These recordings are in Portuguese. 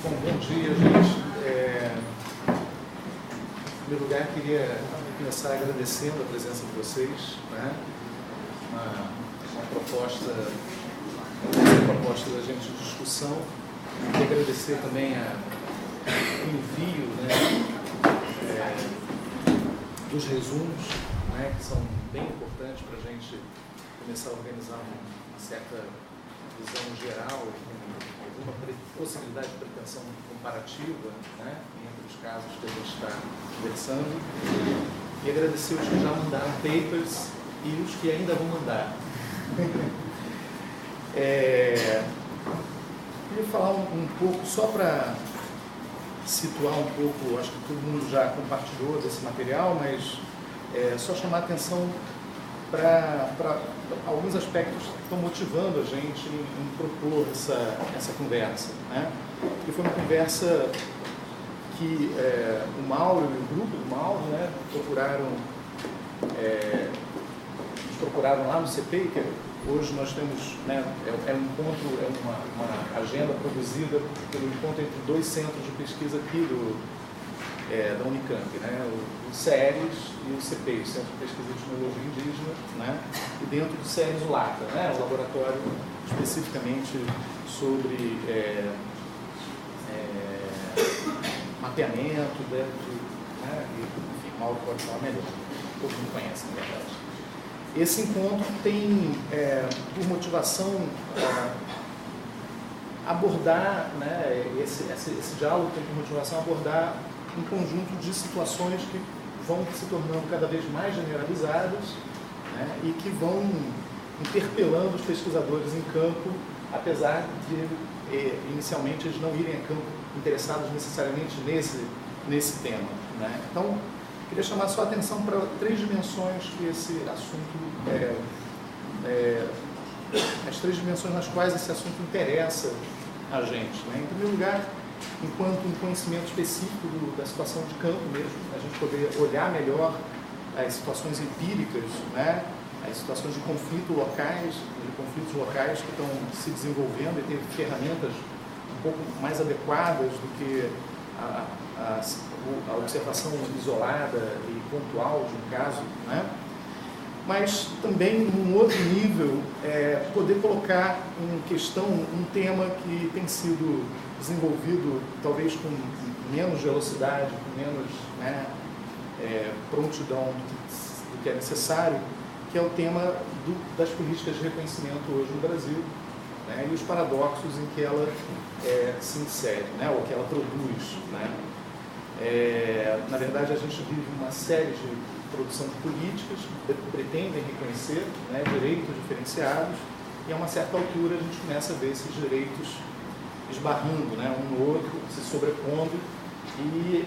Bom dia, gente. Em primeiro lugar, queria começar agradecendo a presença de vocês, né? Uma proposta da gente de discussão. Queria agradecer também o envio, né, dos resumos, né, que são bem importantes para a gente começar a organizar uma certa visão geral, alguma possibilidade de pretensão comparativa, né, entre os casos que a gente está conversando. E agradecer os que já mandaram papers e os que ainda vão mandar. Queria falar um pouco, só para situar um pouco, acho que todo mundo já compartilhou desse material, mas só chamar a atenção para alguns aspectos que estão motivando a gente em propor essa conversa, né? E foi uma conversa que o Mauro e o grupo do Mauro, né, nos procuraram lá no CPI, que hoje nós temos, né, uma agenda produzida pelo encontro entre dois centros de pesquisa aqui da Unicamp, né, o CERES e o CPI, o Centro de Pesquisa de Etnologia Indígena, né, e dentro do CERES o LATA, né, o laboratório especificamente sobre mapeamento, né, e, enfim, Mauro pode falar melhor, todo mundo conhece, na verdade. Esse encontro tem, por motivação, abordar, né, esse diálogo tem por motivação abordar um conjunto de situações que vão se tornando cada vez mais generalizadas, né, e que vão interpelando os pesquisadores em campo, apesar de, inicialmente, eles não irem a campo interessados necessariamente nesse tema, né. Então, queria chamar só a atenção para três dimensões que esse assunto, as três dimensões nas quais esse assunto interessa a gente, né. Em primeiro lugar, enquanto um conhecimento específico da situação de campo mesmo, a gente poder olhar melhor as situações empíricas, né, as situações de conflitos locais que estão se desenvolvendo e ter ferramentas um pouco mais adequadas do que a observação isolada e pontual de um caso, né? Mas também, num outro nível, poder colocar em questão um tema que tem sido desenvolvido talvez com menos velocidade, com menos, né, prontidão do que é necessário, que é o tema das políticas de reconhecimento hoje no Brasil, né, e os paradoxos em que ela se insere, né, ou que ela produz, né. Na verdade, a gente vive uma série de produção de políticas que pretendem reconhecer, né, direitos diferenciados, e a uma certa altura a gente começa a ver esses direitos esbarrando, né, um no outro, se sobrepondo, e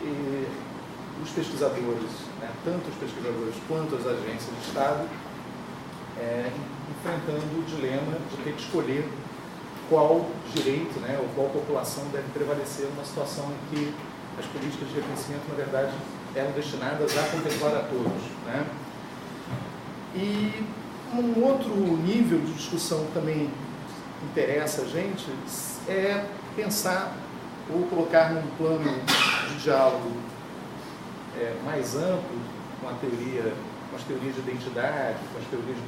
os pesquisadores, né, tanto os pesquisadores quanto as agências de Estado, enfrentando o dilema de ter que escolher qual direito, né, ou qual população deve prevalecer numa situação em que as políticas de reconhecimento, na verdade, eram destinadas a contemplar a todos, né? E um outro nível de discussão que também interessa a gente é pensar ou colocar num plano de diálogo mais amplo com as teorias de identidade, com as teorias de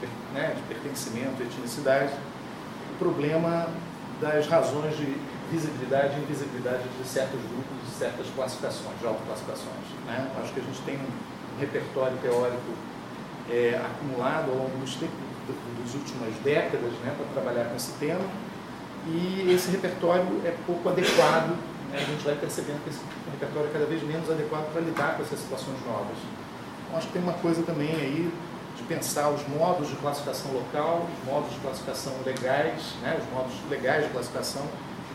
pertencimento e etnicidade, o problema das razões de visibilidade e invisibilidade de certos grupos, de certas classificações, de autoclassificações, né? Acho que a gente tem um repertório teórico acumulado ao longo das últimas décadas, né, para trabalhar com esse tema, e esse repertório é pouco adequado, né? A gente vai percebendo que esse repertório é cada vez menos adequado para lidar com essas situações novas. Então, acho que tem uma coisa também aí de pensar os modos de classificação local, os modos de classificação legais, né, os modos legais de classificação,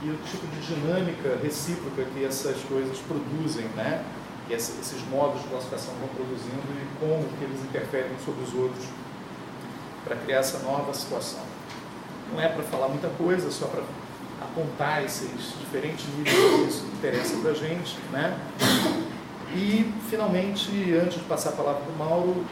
e o tipo de dinâmica recíproca que essas coisas produzem, né? E esses modos de classificação vão produzindo e como que eles interferem sobre os outros para criar essa nova situação. Não é para falar muita coisa, só para apontar esses diferentes níveis que isso interessa para a gente, né? E, finalmente, antes de passar a palavra para o Mauro,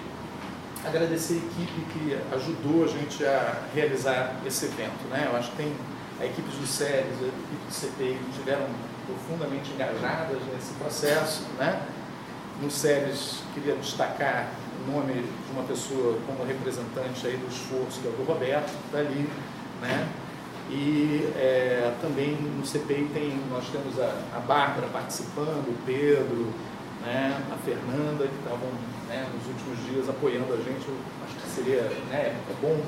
agradecer a equipe que ajudou a gente a realizar esse evento, né? Eu acho que tem a equipes do SERES, a equipe do CPI estiveram profundamente engajadas nesse processo, né? No SERES, queria destacar o nome de uma pessoa como representante aí do esforço, que é o do Roberto, que está ali, né? E também no CPI nós temos a Bárbara participando, o Pedro, né? A Fernanda, que estavam, né, nos últimos dias apoiando a gente. Eu acho que seria, né, bom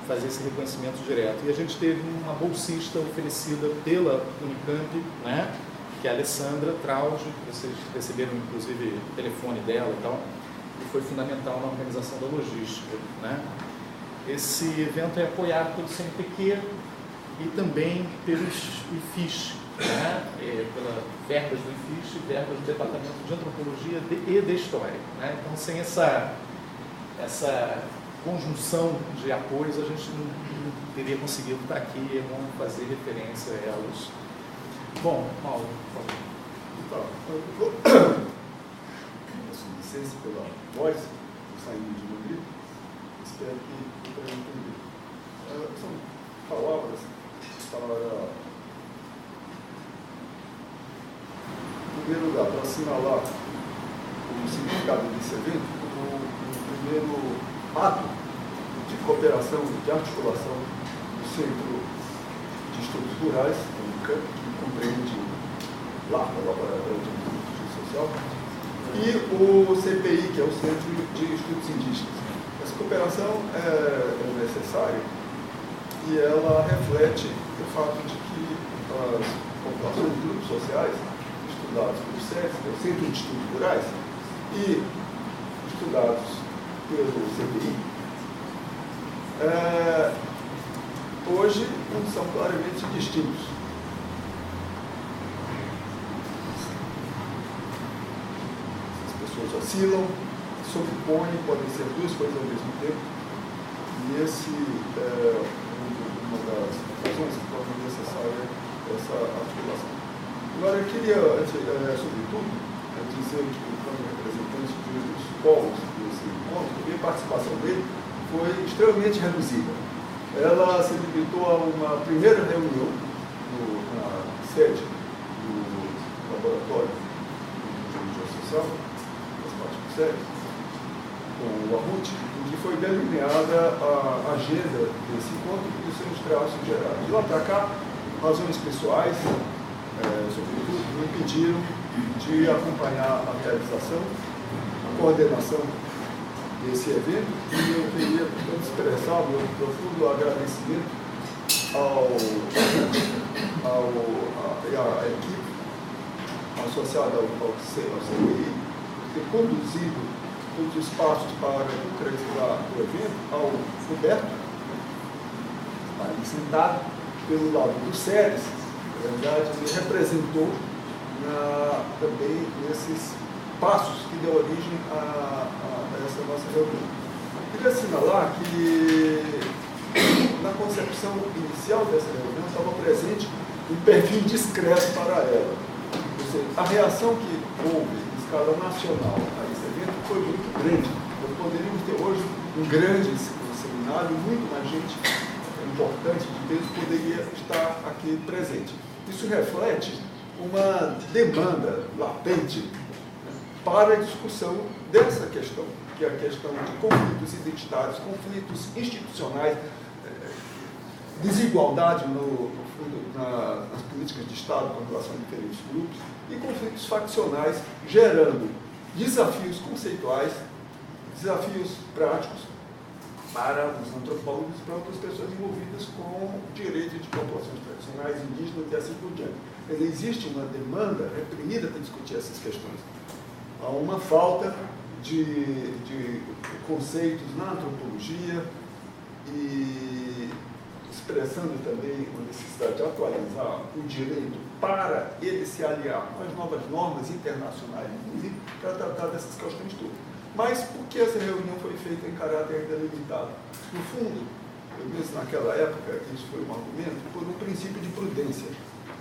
fazer esse reconhecimento direto. E a gente teve uma bolsista oferecida pela Unicamp, né? Que é a Alessandra Trauge, que vocês receberam inclusive o telefone dela e tal, e foi fundamental na organização da logística, né? Esse evento é apoiado pelo CNPq e também pelos IFIS, né? Pela verbas do IFIS e verbas do Departamento de Antropologia e de História, né? Então, sem essa conjunção de apoios, a gente não teria conseguido estar aqui e não fazer referência a elas. Bom, Paulo, por favor. Então, peço licença pela voz, saindo de Madrid, espero que tenham entendido. São palavras para, em primeiro lugar, para assinalar o significado desse evento como o primeiro ato de cooperação, de articulação do Centro de Estudos Rurais, que compreende lá no Laboratório de Justiça Social, e o CPI, que é o Centro de Estudos Indígenas. Essa cooperação é necessária e ela reflete o fato de que as populações, grupos sociais, estudados pelo SERES, que é o Centro de Estudos Rurais, e estudados pelo CPI, hoje são claramente distintos. As pessoas oscilam, sobrepõem, podem ser duas coisas ao mesmo tempo, e esse é uma das razões que torna necessária essa articulação. Agora, eu queria, sobretudo, dizer que, como representante dos polos desse encontro, que a participação dele foi extremamente reduzida. Ela se limitou a uma primeira reunião na sede do laboratório de Justiça Social, das partes do SERES, com o Arrut, em que foi delineada a agenda desse encontro e os seus traços gerais. De lá para cá, razões pessoais, sobretudo, me impediram de acompanhar a realização, a coordenação desse evento, e eu queria, portanto, expressar o meu profundo agradecimento à equipe associada ao CPI, ter conduzido todos os passos para concretizar o evento, ao Roberto, ali sentado, pelo lado do SERES, na verdade, ele representou também nesses passos que deu origem a essa nossa reunião. Eu queria assinalar que, na concepção inicial dessa reunião, estava presente um perfil discreto para ela. Ou seja, a reação que houve em escala nacional a esse evento foi muito grande. Nós poderíamos ter hoje um grande seminário, muito mais gente importante de peso poderia estar aqui presente. Isso reflete uma demanda latente para a discussão dessa questão, que é a questão de conflitos identitários, conflitos institucionais, desigualdade nas políticas de Estado com relação a diferentes grupos, e conflitos faccionais, gerando desafios conceituais, desafios práticos para os antropólogos e para outras pessoas envolvidas com o direito de populações tradicionais, indígenas e assim por diante. Quer dizer, existe uma demanda reprimida para discutir essas questões. Há uma falta de conceitos na antropologia e expressando também uma necessidade de atualizar o direito para ele se aliar com as novas normas internacionais, inclusive, para tratar dessas questões todas. Mas por que essa reunião foi feita em caráter ainda limitado? No fundo, eu disse naquela época, isso foi um argumento, por um princípio de prudência.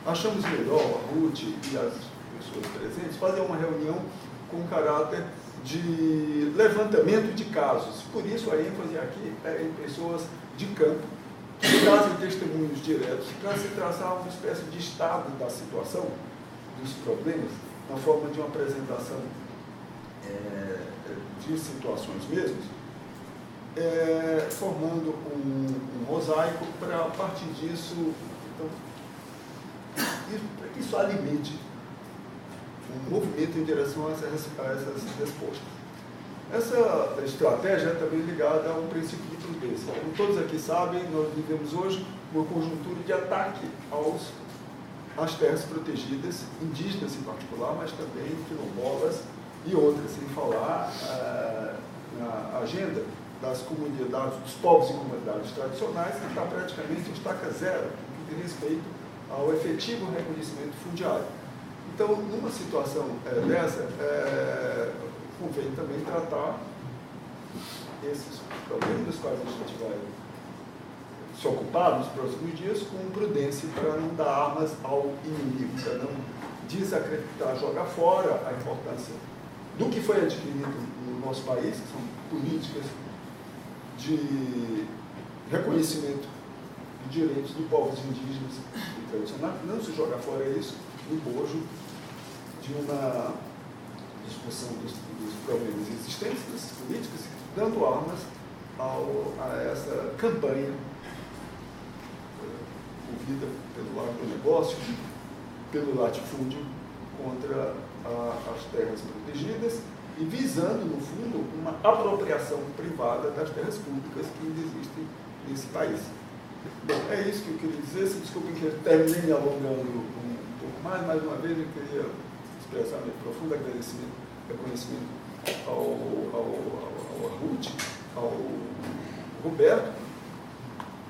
Achamos melhor a Ruth e as pessoas presentes fazer uma reunião com caráter de levantamento de casos. Por isso a ênfase aqui é em pessoas de campo que trazem testemunhos diretos para se traçar uma espécie de estado da situação, dos problemas, na forma de uma apresentação de situações mesmas, formando um mosaico para, a partir disso, então, para que isso alimente um movimento em direção a essas respostas. Essa estratégia é também ligada a um princípio de prudência. Como todos aqui sabem, nós vivemos hoje uma conjuntura de ataque às terras protegidas, indígenas em particular, mas também quilombolas e outras, sem falar na agenda das comunidades, dos povos e comunidades tradicionais, que está praticamente em estaca zero, no que diz respeito ao efetivo reconhecimento fundiário. Então, numa situação dessa, convém também tratar esses problemas dos quais a gente vai se ocupar nos próximos dias com prudência para não dar armas ao inimigo, para não desacreditar, jogar fora a importância do que foi adquirido no nosso país, que são políticas de reconhecimento de direitos de povos indígenas e tradicionais, não se jogar fora isso no bojo de uma discussão dos problemas existentes, das políticas, dando armas a essa campanha movida pelo agronegócio, pelo latifúndio contra as terras protegidas e visando, no fundo, uma apropriação privada das terras públicas que ainda existem nesse país. Bom, é isso que eu queria dizer. Se desculpem que eu terminei me alongando um pouco mais uma vez eu queria expressar meu profundo agradecimento, reconhecimento ao Arruth, ao Roberto,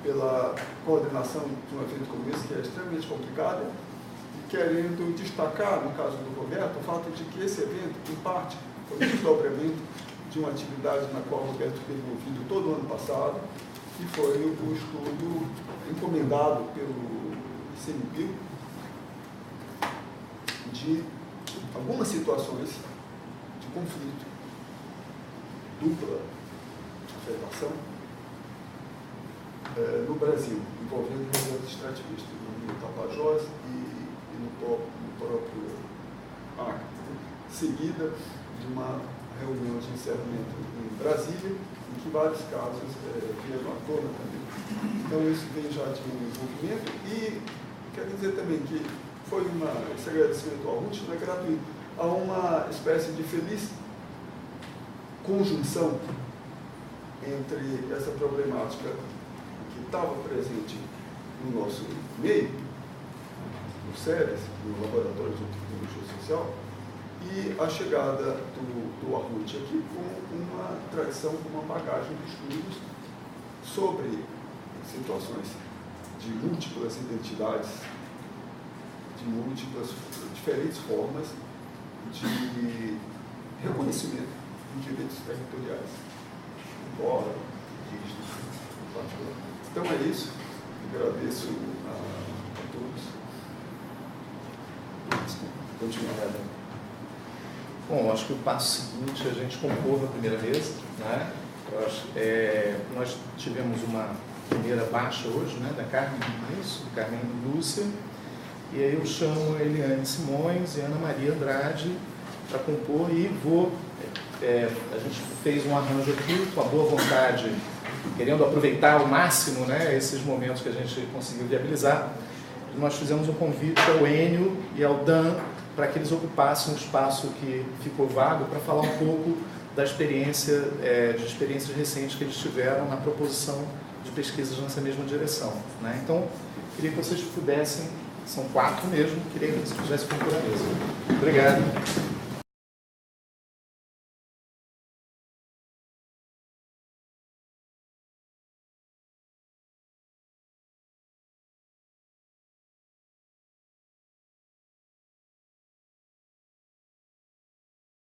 pela coordenação de um evento como esse, que é extremamente complicado, e querendo destacar, no caso do Roberto, o fato de que esse evento, em parte, foi um desdobramento de uma atividade na qual o Roberto teve envolvido todo o ano passado, que foi o estudo encomendado pelo ICMBio de algumas situações de conflito, dupla afetação, no Brasil, envolvendo reservas extrativistas, no Rio Tapajós e no próprio Acre, seguida de uma reunião de encerramento em Brasília, em que vários casos vieram à tona também. Então, isso vem já de um envolvimento e quero dizer também que foi esse agradecimento ao Arruth não é gratuito, há uma espécie de feliz conjunção entre essa problemática que estava presente no nosso meio, no SERES, no Laboratório de Tecnologia Social, e a chegada do Arruth aqui com uma tradição, com uma bagagem de estudos sobre situações de múltiplas identidades, de múltiplas, diferentes formas de reconhecimento de direitos territoriais, embora indígenas em particular. Então é isso, agradeço a todos. Continuar. Bom, acho que o passo seguinte é a gente compor a primeira mesa, né? Nós tivemos uma primeira baixa hoje, né, da Carmen Lúcia, e aí eu chamo a Eliane Simões e Ana Maria Andrade para compor e a gente fez um arranjo aqui com a boa vontade, querendo aproveitar ao máximo, né, esses momentos que a gente conseguiu viabilizar. Nós fizemos um convite ao Enio e ao Dan para que eles ocupassem um espaço que ficou vago para falar um pouco da experiências recentes que eles tiveram na proposição de pesquisas nessa mesma direção, né? Então, queria que vocês pudessem, são 4 mesmo, queria que vocês pudessem compor a mesa. Obrigado.